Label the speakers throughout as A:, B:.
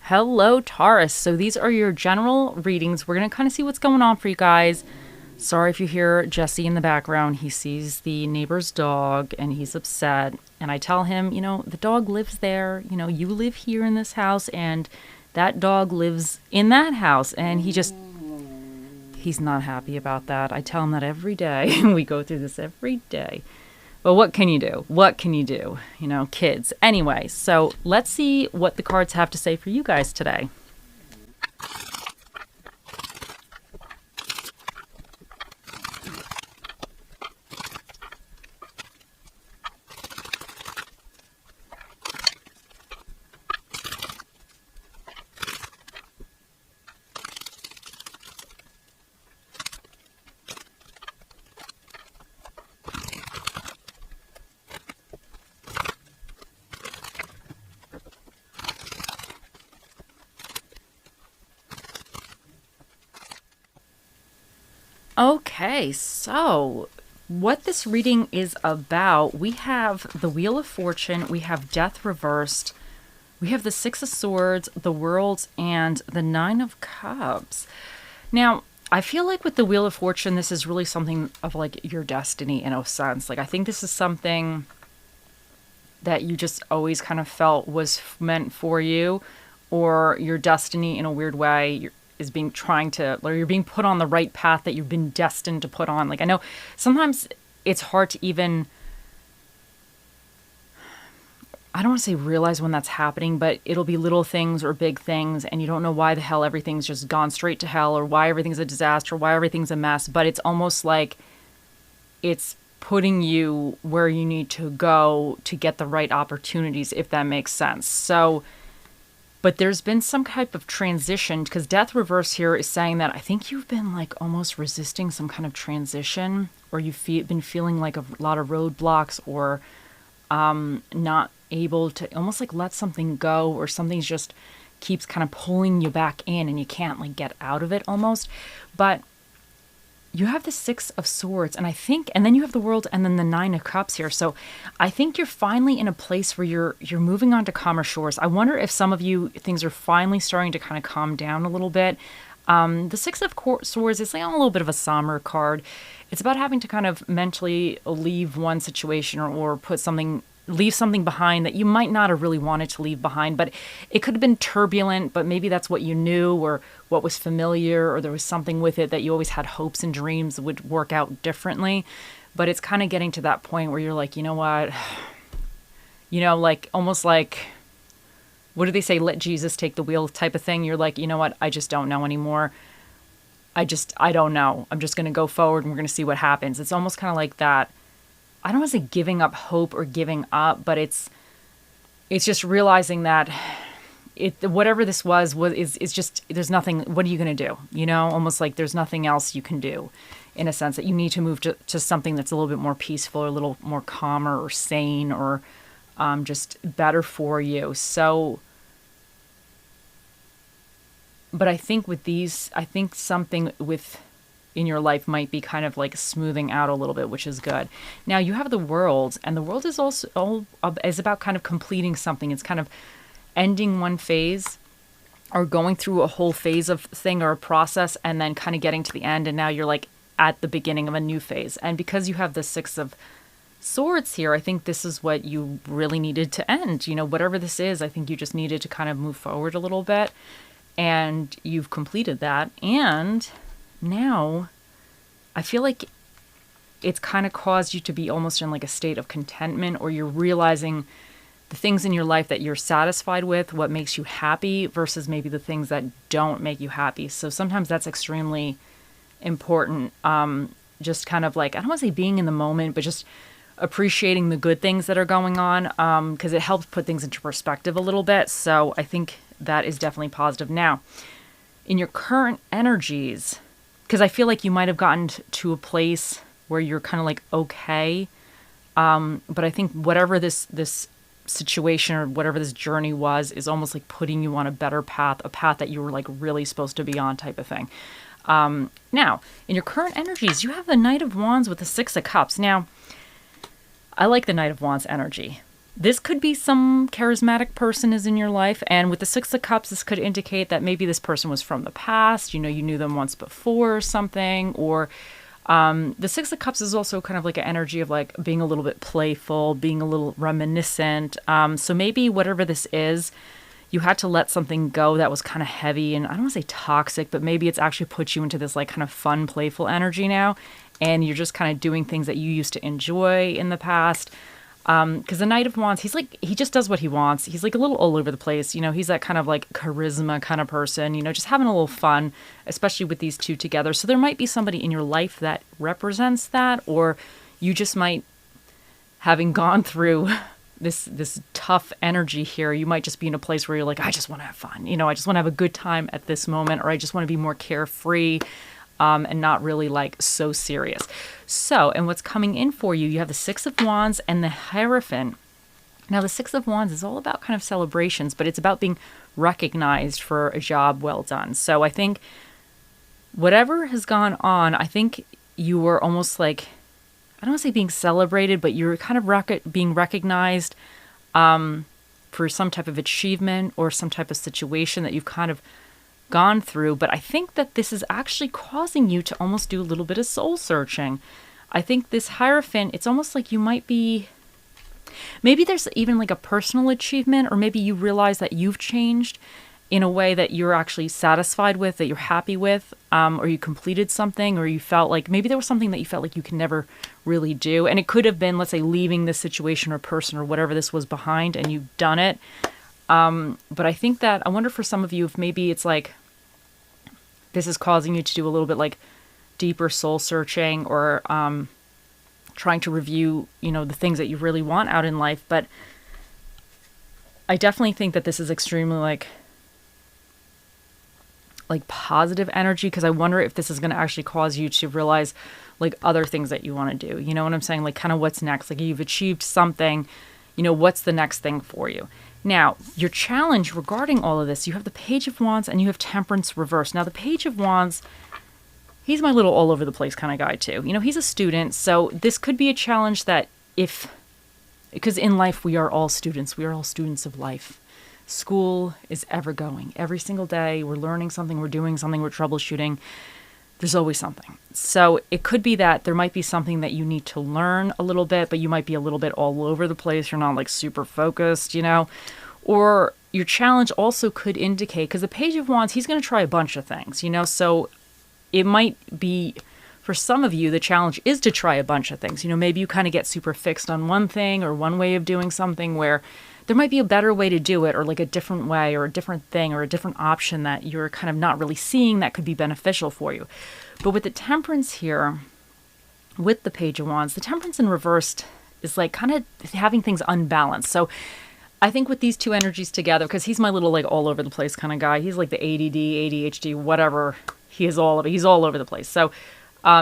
A: Hello, Taurus. So these are your general readings. We're going to kind of see what's going on for you guys. Sorry if you hear Jesse in the background. He sees the neighbor's dog and he's upset. And I tell him, the dog lives there. You live here in this house and that dog lives in that house. And he's not happy about that. I tell him that every day. We go through this every day. But what can you do? What can you do? Kids. Anyway, so let's see what the cards have to say for you guys today. Okay, so what this reading is about, we have the Wheel of Fortune, we have Death reversed, we have the Six of Swords, the World, and the Nine of Cups. Now, I feel like with the Wheel of Fortune, this is really something of like your destiny in a sense. Like, I think this is something that you just always kind of felt was meant for you, or your destiny in a weird way is being or you're being put on the right path that you've been destined to put on. Like, I know sometimes it's hard to even, I don't want to say realize when that's happening, but it'll be little things or big things, and you don't know why the hell everything's just gone straight to hell, or why everything's a disaster, why everything's a mess, but it's almost like it's putting you where you need to go to get the right opportunities, if that makes sense. So, but there's been some type of transition, because Death Reverse here is saying that I think you've been like almost resisting some kind of transition, or you've been feeling like a lot of roadblocks, or not able to almost like let something go, or something's just keeps kind of pulling you back in and you can't like get out of it almost. But you have the Six of Swords, and then you have the World, and then the Nine of Cups here. So I think you're finally in a place where you're moving on to calmer shores. I wonder if some of you, things are finally starting to kind of calm down a little bit. The Six of Swords is like a little bit of a somber card. It's about having to kind of mentally leave one situation, or leave something behind that you might not have really wanted to leave behind, but it could have been turbulent, but maybe that's what you knew, or what was familiar, or there was something with it that you always had hopes and dreams would work out differently. But it's kind of getting to that point where you're like, you know what, like almost like, what do they say? Let Jesus take the wheel type of thing. You're like, you know what? I just don't know anymore. I don't know. I'm just going to go forward and we're going to see what happens. It's almost kind of like that. I don't want to say giving up hope or giving up, but it's just realizing that whatever this is just, there's nothing, what are you going to do? Almost like there's nothing else you can do, in a sense that you need to move to something that's a little bit more peaceful, or a little more calmer or sane, or just better for you. So, but I think with these, something in your life might be kind of like smoothing out a little bit, which is good. Now you have the World, and the World is also is about kind of completing something. It's kind of ending one phase, or going through a whole phase of thing or a process, and then kind of getting to the end, and now you're like at the beginning of a new phase. And because you have the Six of Swords here, I think this is what you really needed to end. Whatever this is, I think you just needed to kind of move forward a little bit, and you've completed that. And now I feel like it's kind of caused you to be almost in like a state of contentment, or you're realizing the things in your life that you're satisfied with, what makes you happy, versus maybe the things that don't make you happy. So sometimes that's extremely important. Just kind of like, I don't want to say being in the moment, but just appreciating the good things that are going on, because it helps put things into perspective a little bit. So I think that is definitely positive. Now, in your current energies, because I feel like you might have gotten to a place where you're kind of like, okay. But I think whatever this situation or whatever this journey was is almost like putting you on a better path, a path that you were like really supposed to be on, type of thing. Now, in your current energies, you have the Knight of Wands with the Six of Cups. Now, I like the Knight of Wands energy. This could be some charismatic person is in your life. And with the Six of Cups, this could indicate that maybe this person was from the past. You knew them once before or something. Or the Six of Cups is also kind of like an energy of like being a little bit playful, being a little reminiscent. So maybe whatever this is, you had to let something go that was kind of heavy and I don't want to say toxic, but maybe it's actually put you into this like kind of fun, playful energy now. And you're just kind of doing things that you used to enjoy in the past. Because the Knight of Wands, he just does what he wants. He's like a little all over the place. He's that kind of like charisma kind of person, just having a little fun, especially with these two together. So there might be somebody in your life that represents that, or you just might, having gone through this tough energy here, you might just be in a place where you're like, I just want to have fun. I just want to have a good time at this moment, or I just want to be more carefree. And not really like so serious. So, and what's coming in for you, you have the Six of Wands and the Hierophant. Now, the Six of Wands is all about kind of celebrations, but it's about being recognized for a job well done. So I think whatever has gone on, I think you were almost like, I don't want to say being celebrated, but you're kind of being recognized for some type of achievement or some type of situation that you've kind of gone through. But I think that this is actually causing you to almost do a little bit of soul searching. I think this Hierophant, it's almost like you might be, maybe there's even like a personal achievement, or maybe you realize that you've changed in a way that you're actually satisfied with, that you're happy with, or you completed something, or you felt like maybe there was something that you felt like you can never really do. And it could have been, let's say, leaving this situation or person or whatever this was behind, and you've done it. But I think that, I wonder for some of you if maybe it's like, this is causing you to do a little bit like deeper soul searching, or trying to review, the things that you really want out in life. But I definitely think that this is extremely like positive energy, because I wonder if this is going to actually cause you to realize like other things that you want to do. You know what I'm saying? Like kind of what's next, like you've achieved something, what's the next thing for you? Now, your challenge regarding all of this, you have the Page of Wands and you have Temperance reversed. Now, the Page of Wands, he's my little all over the place kind of guy too. He's a student, so this could be a challenge that because in life we are all students. We are all students of life. School is ever going. Every single day we're learning something, we're doing something, we're troubleshooting. There's always something. So it could be that there might be something that you need to learn a little bit, but you might be a little bit all over the place. You're not like super focused, Or your challenge also could indicate, because the Page of Wands, he's going to try a bunch of things, So it might be, for some of you, the challenge is to try a bunch of things. Maybe you kind of get super fixed on one thing or one way of doing something, where there might be a better way to do it, or like a different way or a different thing or a different option that you're kind of not really seeing that could be beneficial for you. But with the Temperance here, with the Page of Wands, the Temperance in reversed is like kind of having things unbalanced. So I think with these two energies together, because he's my little like all over the place kind of guy. He's like the ADD, ADHD, whatever. He's all over the place. So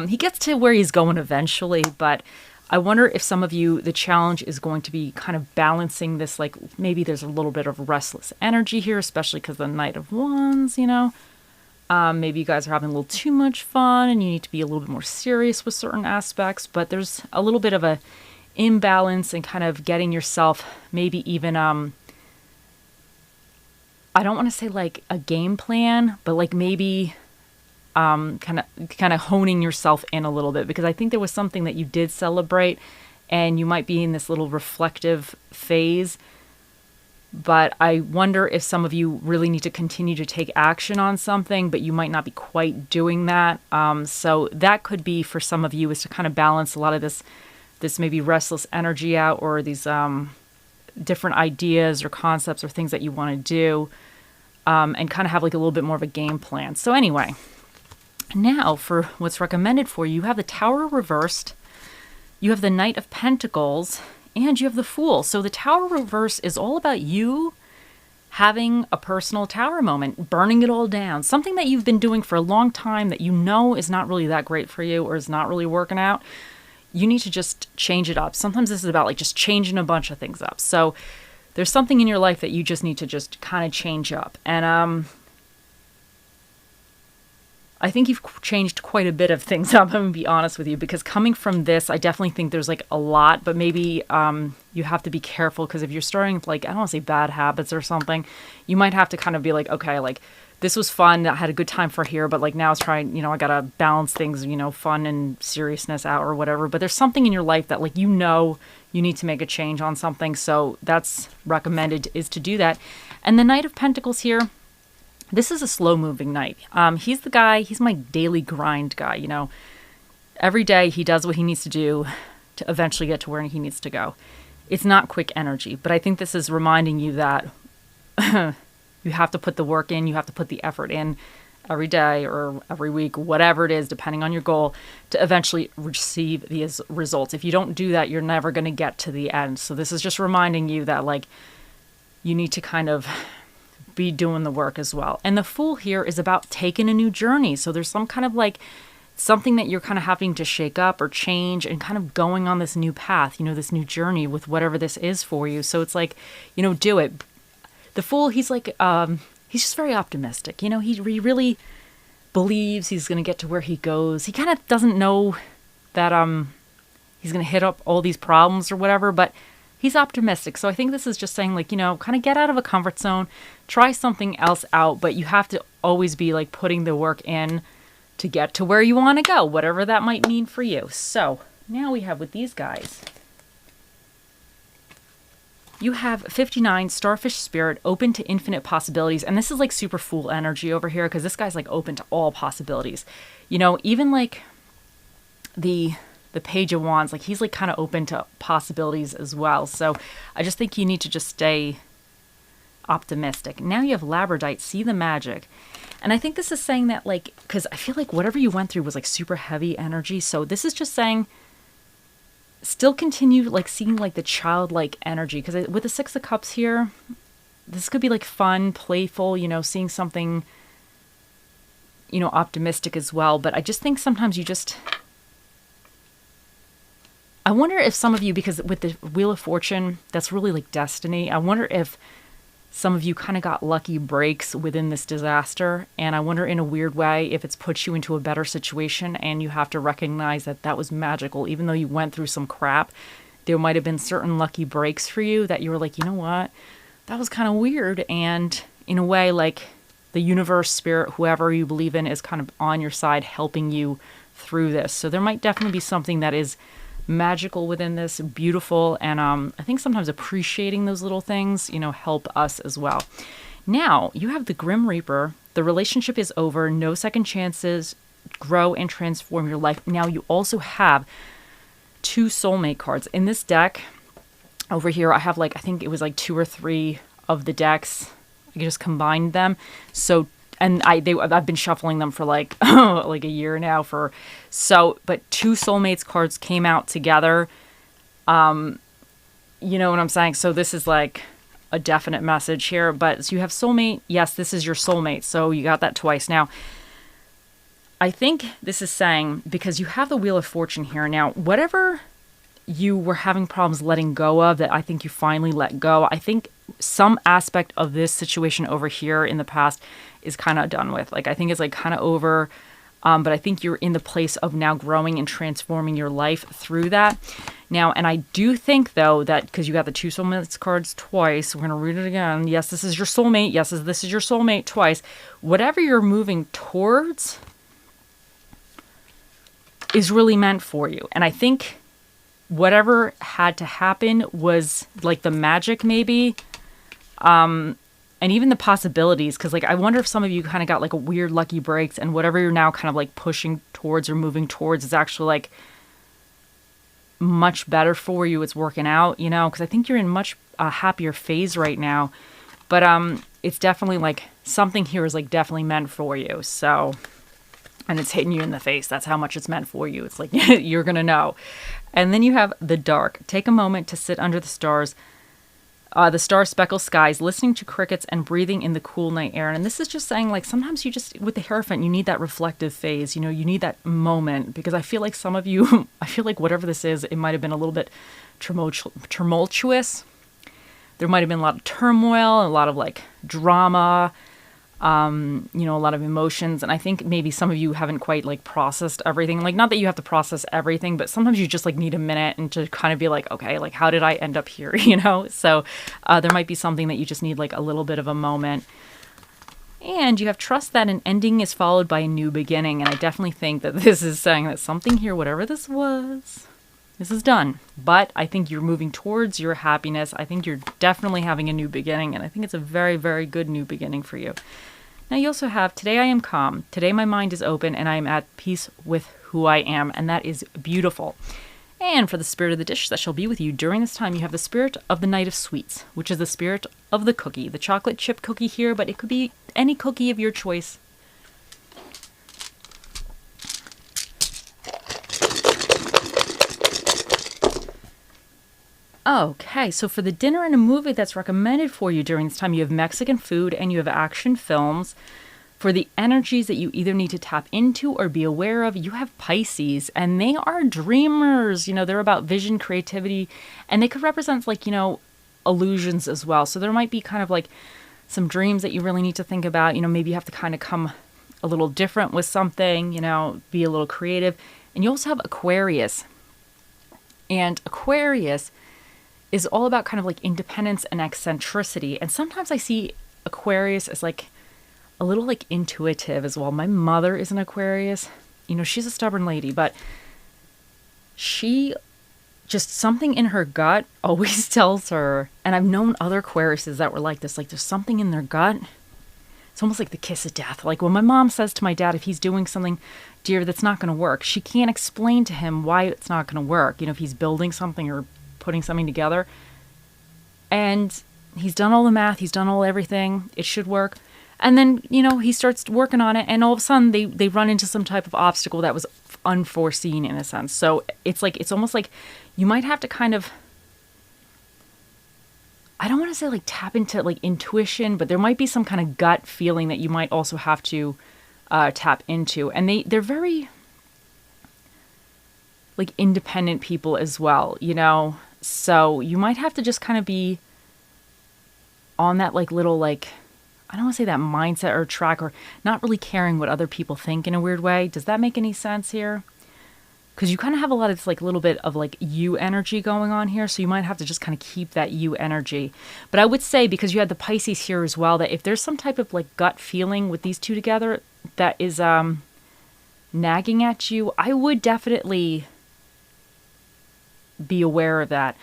A: he gets to where he's going eventually, but I wonder if some of you, the challenge is going to be kind of balancing this, like maybe there's a little bit of restless energy here, especially because the Knight of Wands, maybe you guys are having a little too much fun and you need to be a little bit more serious with certain aspects, but there's a little bit of a imbalance and kind of getting yourself maybe even, I don't want to say like a game plan, but like maybe kind of honing yourself in a little bit, because I think there was something that you did celebrate and you might be in this little reflective phase. But I wonder if some of you really need to continue to take action on something, but you might not be quite doing that. So that could be for some of you, is to kind of balance a lot of this maybe restless energy out, or these different ideas or concepts or things that you want to do, and kind of have like a little bit more of a game plan. So anyway, now for what's recommended for you, you have the Tower reversed, you have the Knight of Pentacles, and you have the Fool. So the Tower reverse is all about you having a personal tower moment, burning it all down, something that you've been doing for a long time that is not really that great for you or is not really working out. You need to just change it up. Sometimes this is about like just changing a bunch of things up. So there's something in your life that you just need to just kind of change up. And I think you've changed quite a bit of things up, I'm going to be honest with you, because coming from this, I definitely think there's like a lot, but maybe you have to be careful, because if you're starting like, I don't want to say bad habits or something, you might have to kind of be like, okay, like this was fun, I had a good time for here, but like now it's trying, I got to balance things, fun and seriousness out or whatever. But there's something in your life that like, you need to make a change on something. So that's recommended, is to do that. And the Knight of Pentacles here, this is a slow-moving knight. He's the guy, he's my daily grind guy, Every day he does what he needs to do to eventually get to where he needs to go. It's not quick energy, but I think this is reminding you that you have to put the work in, you have to put the effort in every day or every week, whatever it is, depending on your goal, to eventually receive these results. If you don't do that, you're never going to get to the end. So this is just reminding you that like you need to kind of be doing the work as well. And the Fool here is about taking a new journey. So there's some kind of like something that you're kind of having to shake up or change and kind of going on this new path, this new journey with whatever this is for you. So it's like, do it. The Fool, he's like, he's just very optimistic. He really believes he's going to get to where he goes. He kind of doesn't know that he's going to hit up all these problems or whatever, but he's optimistic. So I think this is just saying like, kind of get out of a comfort zone, try something else out, but you have to always be like putting the work in to get to where you want to go, whatever that might mean for you. So now we have with these guys, you have 59, Starfish Spirit, open to infinite possibilities. And this is like super Fool energy over here, because this guy's like open to all possibilities. Even like the Page of Wands, like he's like kind of open to possibilities as well. So I just think you need to just stay optimistic. Now you have Labradorite, see the magic. And I think this is saying that like, because I feel like whatever you went through was like super heavy energy. So this is just saying still continue like seeing like the childlike energy. Because with the Six of Cups here, this could be like fun, playful, seeing something, optimistic as well. But I just think sometimes I wonder if some of you, because with the Wheel of Fortune, that's really like destiny. I wonder if some of you kind of got lucky breaks within this disaster. And I wonder in a weird way if it's put you into a better situation and you have to recognize that that was magical. Even though you went through some crap, there might have been certain lucky breaks for you that you were like, you know what, that was kind of weird. And in a way, like the universe, spirit, whoever you believe in is kind of on your side helping you through this. So there might definitely be something that is magical within this, beautiful, and I think sometimes appreciating those little things, help us as well. Now, you have the Grim Reaper. The relationship is over. No second chances. Grow and transform your life. Now, you also have 2 soulmate cards. In this deck, over here, I have I think it was 2 or 3 of the decks. I just combined them. So and I've been shuffling them for like a year now but 2 soulmates cards came out together. You know what I'm saying? So this is like a definite message here, but so you have soulmate. Yes, this is your soulmate. So you got that twice. Now, I think this is saying, because you have the Wheel of Fortune here now, whatever you were having problems letting go of that I think you finally let go, I think some aspect of this situation over here in the past is kind of done with. I think it's kind of over, but I think you're in the place of now growing and transforming your life through that. Now, and I do think, though, that because you got the 2 soulmates cards twice, we're going to read it again. Yes, this is your soulmate. Yes, this is your soulmate twice. Whatever you're moving towards is really meant for you. And I think whatever had to happen was like the magic, maybe. And even the possibilities, because I wonder if some of you kind of got a weird lucky breaks, and whatever you're now kind of pushing towards or moving towards is actually much better for you. It's working out, because I think you're in much happier phase right now. But it's definitely something here is definitely meant for you. So, and it's hitting you in the face. That's how much it's meant for you. It's you're gonna know. And then you have the Dark. Take a moment to sit under the stars. The star-speckled skies, listening to crickets and breathing in the cool night air. And this is just saying, sometimes you just, with the Hierophant, you need that reflective phase. You need that moment, because I feel like some of you, I feel like whatever this is, it might have been a little bit tumultuous. There might have been a lot of turmoil, a lot of drama. a lot of emotions. And I think maybe some of you haven't quite like processed everything. Like, not that you have to process everything, but sometimes you just like need a minute and to kind of be like, okay, like how did I end up here? So there might be something that you just need like a little bit of a moment. And you have trust that an ending is followed by a new beginning. And I definitely think that this is saying that something here, whatever this was, this is done. But I think you're moving towards your happiness. I think you're definitely having a new beginning. And I think it's a very, very good new beginning for you. Now you also have, today I am calm. Today my mind is open and I am at peace with who I am. And that is beautiful. And for the spirit of the dish that shall be with you during this time, you have the spirit of the night of sweets, which is the spirit of the cookie, the chocolate chip cookie here, but it could be any cookie of your choice. Okay, so for the dinner and a movie that's recommended for you during this time, you have Mexican food and you have action films. For the energies that you either need to tap into or be aware of, you have Pisces, and they are dreamers. They're about vision, creativity, and they could represent like, illusions as well. So there might be kind of like some dreams that you really need to think about. Maybe you have to kind of come a little different with something, be a little creative. And you also have Aquarius. And Aquarius is all about kind of like independence and eccentricity. And sometimes I see Aquarius as like a little like intuitive as well. My mother is an Aquarius. She's a stubborn lady, but she just something in her gut always tells her, and I've known other Aquariuses that were like this, like there's something in their gut. It's almost like the kiss of death. Like when my mom says to my dad, if he's doing something, dear, that's not going to work, she can't explain to him why it's not going to work. If he's building something or putting something together and he's done all the math, he's done all everything, it should work. And then, he starts working on it and all of a sudden they run into some type of obstacle that was unforeseen in a sense. So it's almost like you might have to kind of, I don't want to say like tap into like intuition, but there might be some kind of gut feeling that you might also have to tap into. And they're very like independent people as well, So you might have to just kind of be on that like little like, I don't want to say that mindset or track or not really caring what other people think in a weird way. Does that make any sense here? Because you kind of have a lot of this like little bit of like you energy going on here. So you might have to just kind of keep that you energy. But I would say, because you had the Pisces here as well, that if there's some type of like gut feeling with these two together that is nagging at you, I would definitely be aware of that.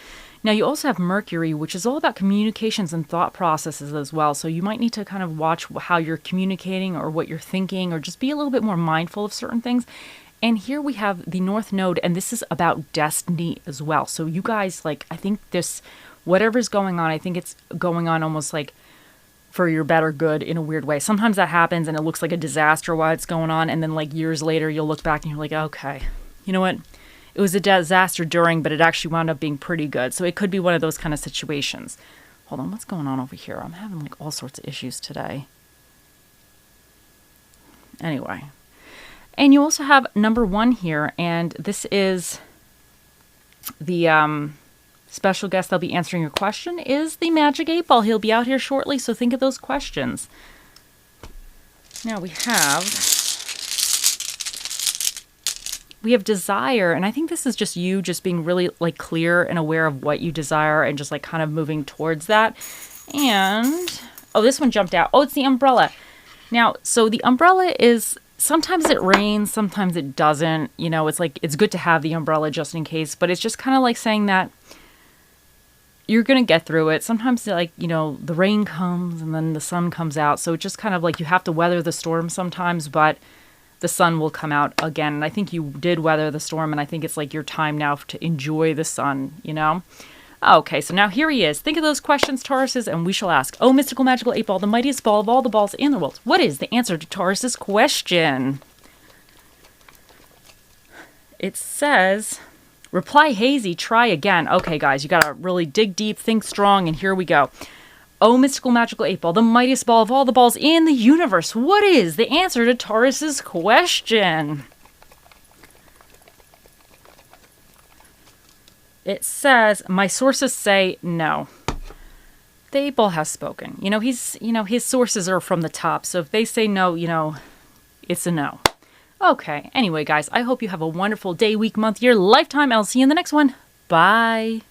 A: Now, you also have Mercury, which is all about communications and thought processes as well. So you might need to kind of watch how you're communicating or what you're thinking, or just be a little bit more mindful of certain things. And here we have the North Node, and this is about destiny as well. So you guys, like, I think this, whatever's going on, I think it's going on almost like for your better good in a weird way. Sometimes that happens and it looks like a disaster while it's going on. And then like years later, you'll look back and you're like, okay, you know what? It was a disaster during, but it actually wound up being pretty good. So it could be one of those kind of situations. Hold on, what's going on over here? I'm having like all sorts of issues today. Anyway. And you also have number 1 here, and this is the special guest that'll be answering your question is the Magic 8 Ball. He'll be out here shortly, so think of those questions. Now we have desire, and I think this is just you just being really like clear and aware of what you desire and just like kind of moving towards that. And oh, this one jumped out. Oh, it's the umbrella. Now, so the umbrella is, sometimes it rains, sometimes it doesn't. It's like it's good to have the umbrella just in case, but it's just kind of like saying that you're going to get through it. Sometimes like, the rain comes and then the sun comes out. So it's just kind of like you have to weather the storm sometimes, but the sun will come out again. And I think you did weather the storm, and I think it's like your time now to enjoy the sun, Okay, so now here he is. Think of those questions, Tauruses, and we shall ask. Oh, mystical, magical 8 Ball, the mightiest ball of all the balls in the world. What is the answer to Taurus's question? It says, reply hazy, try again. Okay, guys, you got to really dig deep, think strong, and here we go. Oh, mystical, magical 8 Ball, the mightiest ball of all the balls in the universe. What is the answer to Taurus's question? It says, my sources say no. The 8-Ball has spoken. His sources are from the top. So if they say no, it's a no. Okay. Anyway, guys, I hope you have a wonderful day, week, month, year, lifetime. I'll see you in the next one. Bye.